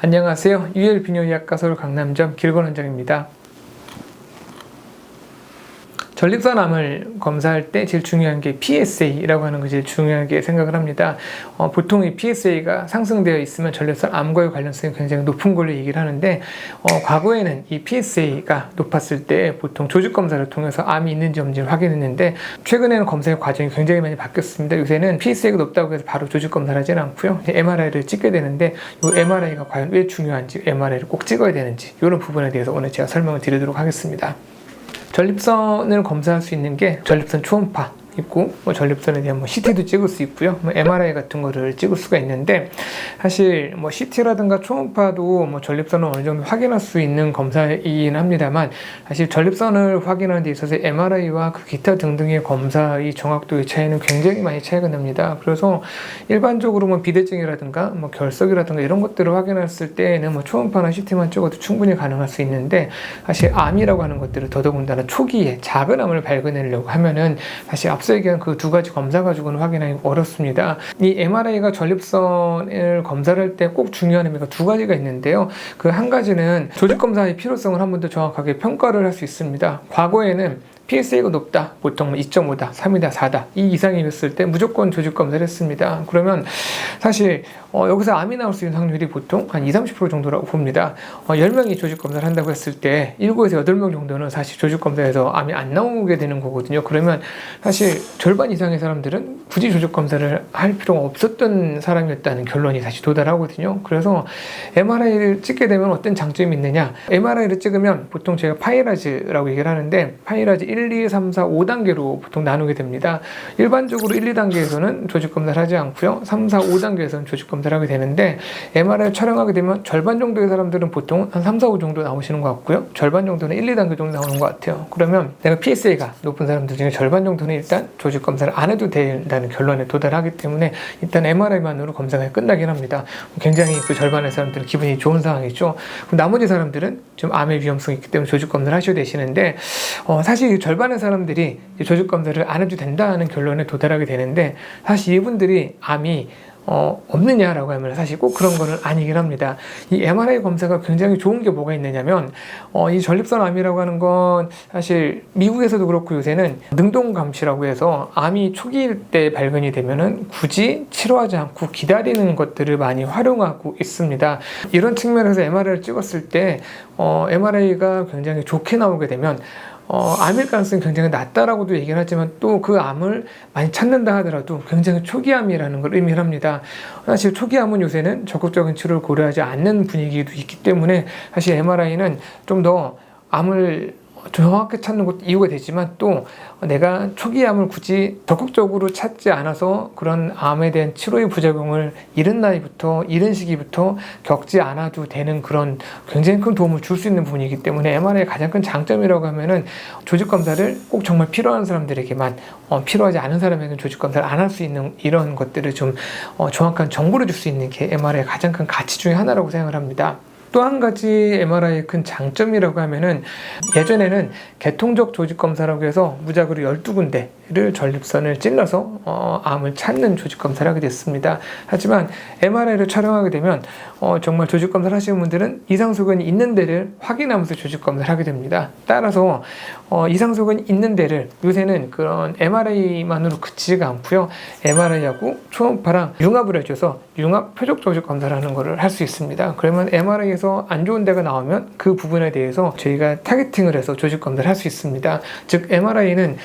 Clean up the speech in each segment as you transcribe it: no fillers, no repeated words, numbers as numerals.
안녕하세요. UL비뇨의학과 서울 강남점 길건 원장입니다. 전립선암을 검사할 때 제일 중요한 게 PSA라고 하는 것이 제일 중요하게 생각을 합니다. 보통 이 PSA가 상승되어 있으면 전립선암과의 관련성이 굉장히 높은 걸로 얘기를 하는데 과거에는 이 PSA가 높았을 때 보통 조직 검사를 통해서 암이 있는지 없는지를 확인했는데 최근에는 검사의 과정이 굉장히 많이 바뀌었습니다. 요새는 PSA가 높다고 해서 바로 조직 검사를 하지는 않고요. MRI를 찍게 되는데 이 MRI가 과연 왜 중요한지, MRI를 꼭 찍어야 되는지 이런 부분에 대해서 오늘 제가 설명을 드리도록 하겠습니다. 전립선을 검사할 수 있는 게 전립선 초음파 있고 전립선에 대한 CT도 찍을 수 있고요. MRI 같은 거를 찍을 수가 있는데 사실 CT라든가 초음파도 전립선을 어느 정도 확인할 수 있는 검사이긴 합니다만 사실 전립선을 확인하는 데 있어서 MRI와 그 기타 등등의 검사의 정확도의 차이는 굉장히 많이 차이가 납니다. 그래서 일반적으로 비대증이라든가 결석이라든가 이런 것들을 확인했을 때는 초음파나 CT만 찍어도 충분히 가능할 수 있는데 사실 암이라고 하는 것들을 더더군다나 초기에 작은 암을 발견하려고 하면은 사실 앞서 얘기한 그 두 가지 검사 가지고는 확인하기 어렵습니다. 이 MRI가 전립선을 검사를 할 때 꼭 중요한 의미가 두 가지가 있는데요. 그 한 가지는 조직 검사의 필요성을 한 번 더 정확하게 평가를 할 수 있습니다. 과거에는 PSA가 높다, 보통 2.5다, 3이다, 4다 이 이상이었을 때 무조건 조직 검사를 했습니다. 그러면 사실 여기서 암이 나올 수 있는 확률이 보통 한 20-30% 정도라고 봅니다. 10명이 조직 검사를 한다고 했을 때 7에서 8명 정도는 사실 조직 검사에서 암이 안 나오게 되는 거거든요. 그러면 사실 절반 이상의 사람들은 굳이 조직 검사를 할 필요가 없었던 사람이었다는 결론이 다시 도달하거든요. 그래서 MRI를 찍게 되면 어떤 장점이 있느냐, MRI를 찍으면 보통 제가 파이라즈라고 얘기를 하는데 파이라즈 1, 2, 3, 4, 5단계로 보통 나누게 됩니다. 일반적으로 1, 2단계에서는 조직 검사를 하지 않고요. 3, 4, 5단계에서는 조직 검사를 하게 되는데 MRI를 촬영하게 되면 절반 정도의 사람들은 보통 한 3, 4, 5 정도 나오시는 것 같고요. 절반 정도는 1, 2단계 정도 나오는 것 같아요. 그러면 내가 PSA가 높은 사람들 중에 절반 정도는 일단 조직 검사를 안 해도 된다는 결론에 도달하기 때문에 일단 MRI만으로 검사가 끝나긴 합니다. 굉장히 그 절반의 사람들은 기분이 좋은 상황이죠. 나머지 사람들은 좀 암의 위험성이 있기 때문에 조직 검사를 하셔야 되시는데 사실 절반의 사람들이 조직 검사를 안 해도 된다는 결론에 도달하게 되는데 사실 이분들이 암이 없느냐라고 하면 사실 꼭 그런 거는 아니긴 합니다. 이 MRI 검사가 굉장히 좋은 게 뭐가 있느냐면 이 전립선 암이라고 하는 건 사실 미국에서도 그렇고 요새는 능동감시라고 해서 암이 초기일 때 발견이 되면은 굳이 치료하지 않고 기다리는 것들을 많이 활용하고 있습니다. 이런 측면에서 MRI를 찍었을 때 MRI가 굉장히 좋게 나오게 되면 암일 가능성이 굉장히 낮다라고도 얘기를 하지만 또 그 암을 많이 찾는다 하더라도 굉장히 초기암이라는 걸 의미를 합니다. 사실 초기암은 요새는 적극적인 치료를 고려하지 않는 분위기도 있기 때문에 사실 MRI는 좀 더 암을 정확하게 찾는 것도 이유가 되지만 또 내가 초기암을 굳이 적극적으로 찾지 않아서 그런 암에 대한 치료의 부작용을 이른 나이부터 이른 시기부터 겪지 않아도 되는 그런 굉장히 큰 도움을 줄 수 있는 부분이기 때문에 MRI의 가장 큰 장점이라고 하면은 조직 검사를 꼭 정말 필요한 사람들에게만 필요하지 않은 사람에게는 조직 검사를 안 할 수 있는 이런 것들을 좀 정확한 정보를 줄 수 있는 게 MRI의 가장 큰 가치 중에 하나라고 생각을 합니다. 또 한 가지 MRI의 큰 장점이라고 하면은 예전에는 개통적 조직 검사라고 해서 무작위로 12군데를 전립선을 찔러서 암을 찾는 조직 검사를 하게 됐습니다. 하지만 MRI를 촬영하게 되면 정말 조직 검사를 하시는 분들은 이상 소견이 있는 데를 확인하면서 조직 검사를 하게 됩니다. 따라서 이상 소견이 있는 데를 요새는 그런 MRI만으로 그치지가 않고요. MRI하고 초음파랑 융합을 해줘서 융합 표적 조직 검사를 하는 것을 할 수 있습니다. 그러면 MRI에서 안 좋은 데가 나오면 그 부분에 대해서 저희가 타겟팅을 해서 조직 검사를 할 수 있습니다. 즉 MRI는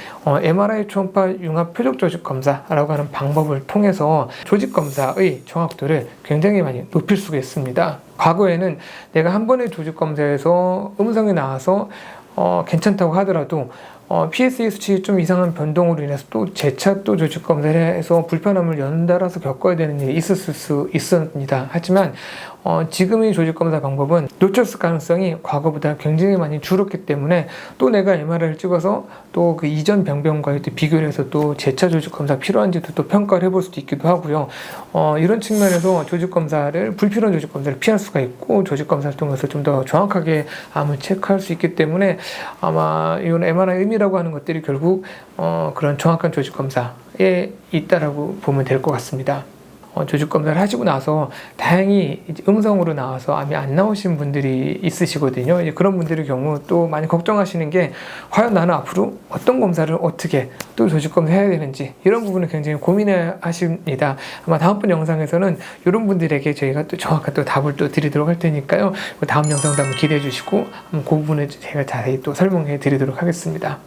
MRI 초음파 융합 표적 조직 검사라고 하는 방법을 통해서 조직 검사의 정확도를 굉장히 많이 높일 수가 있습니다. 과거에는 내가 한 번의 조직 검사에서 음성이 나와서 괜찮다고 하더라도 PSA 수치 좀 이상한 변동으로 인해서 또 재차 또 조직 검사를 해서 불편함을 연달아서 겪어야 되는 일이 있었을 수 있습니다. 하지만 지금의 조직 검사 방법은 놓쳤을 가능성이 과거보다 굉장히 많이 줄었기 때문에 또 내가 MRI를 찍어서 또 그 이전 병변과의 또 비교를 해서 또 재차 조직 검사 필요한지도 또 평가를 해볼 수도 있기도 하고요. 이런 측면에서 조직 검사를 불필요한 조직 검사를 피할 수가 있고 조직 검사를 통해서 좀 더 정확하게 암을 체크할 수 있기 때문에 아마 이런 MRI 의미라고 하는 것들이 결국 그런 정확한 조직 검사에 있다라고 보면 될 것 같습니다. 조직 검사를 하시고 나서 다행히 이제 음성으로 나와서 암이 안 나오신 분들이 있으시거든요. 이제 그런 분들의 경우 또 많이 걱정하시는 게 과연 나는 앞으로 어떤 검사를 어떻게 또 조직 검사해야 되는지 이런 부분을 굉장히 고민해 하십니다. 아마 다음번 영상에서는 이런 분들에게 저희가 또 정확한 또 답을 또 드리도록 할 테니까요. 다음 영상도 한번 기대해 주시고 그 부분을 제가 자세히 또 설명해 드리도록 하겠습니다.